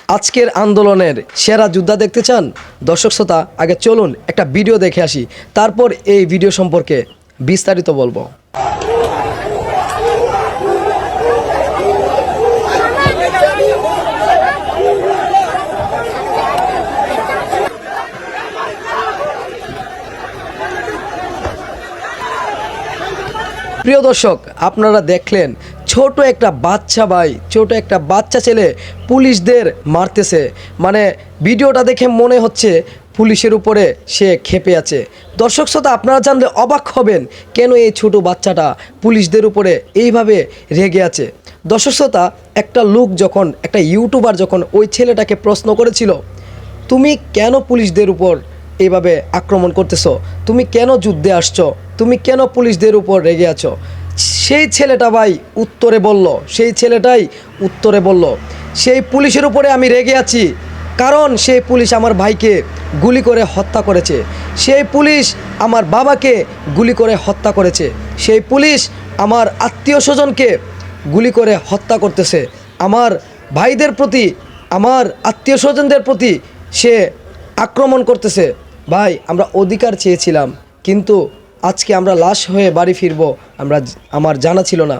আজকের আন্দোলনের সেরা যোদ্ধা দেখতে চান? দর্শক শ্রোতা, আগে চলুন একটা ভিডিও দেখে আসি, তারপর এই ভিডিও সম্পর্কে বিস্তারিত বলবো। প্রিয় দর্শক, আপনারা দেখলেন ছোট একটা বাচ্চা ভাই, ছোট একটা বাচ্চা ছেলে পুলিশদের মারতেছে। মানে ভিডিওটা দেখে মনে হচ্ছে পুলিশের উপরে সে ক্ষেপে আছে। দর্শক শ্রোতা, আপনারা জানলে অবাক হবেন কেন এই ছোট বাচ্চাটা পুলিশদের উপরে এইভাবে রেগে আছে। দর্শক শ্রোতা, একটা লোক যখন, একটা ইউটিউবার যখন ওই ছেলেটাকে প্রশ্ন করেছিল, তুমি কেন পুলিশদের উপর এইভাবে আক্রমণ করতেছো, তুমি কেন যুদ্ধে আসছো, তুমি কেন পুলিশদের উপর রেগে আছো, সেই ছেলেটা ভাই উত্তরে বলল, সেই ছেলেটাই উত্তরে বলল, সেই পুলিশের উপরে আমি রেগে আছি কারণ সেই পুলিশ আমার ভাইকে গুলি করে হত্যা করেছে, সেই পুলিশ আমার বাবাকে গুলি করে হত্যা করেছে, সেই পুলিশ আমার আত্মীয় স্বজনকে গুলি করে হত্যা করতেছে, আমার ভাইদের প্রতি, আমার আত্মীয় স্বজনদের প্রতি সে আক্রমণ করতেছে। ভাই, আমরা অধিকার চেয়েছিলাম, কিন্তু আজকে আমরা লাশ হয়ে বাড়ি ফিরবো আমার জানা ছিল না।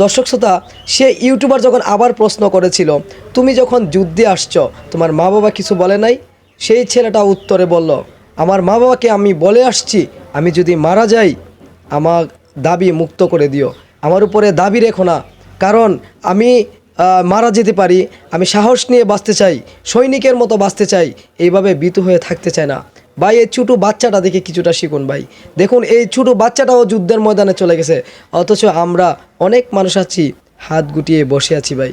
দর্শক শ্রোতা, সে ইউটিউবার যখন আবার প্রশ্ন করেছিল, তুমি যখন যুদ্ধে আসছো তোমার মা বাবা কিছু বলে নাই, সেই ছেলেটা উত্তরে বলল, আমার মা বাবাকে আমি বলে আসছি আমি যদি মারা যাই আমার দাবি মুক্ত করে দিও, আমার উপরে দাবি রেখো না, কারণ আমি মারা যেতে পারি, আমি সাহস নিয়ে বাঁচতে চাই, সৈনিকের মতো বাঁচতে চাই, এইভাবে ভীতু হয়ে থাকতে চাই না। ভাই, এই ছোটো বাচ্চাটা দেখে কিছুটা শিখুন ভাই। দেখুন, এই ছোটো বাচ্চাটাও যুদ্ধের ময়দানে চলে গেছে, অথচ আমরা অনেক মানুষ আছি হাত গুটিয়ে বসে আছি ভাই।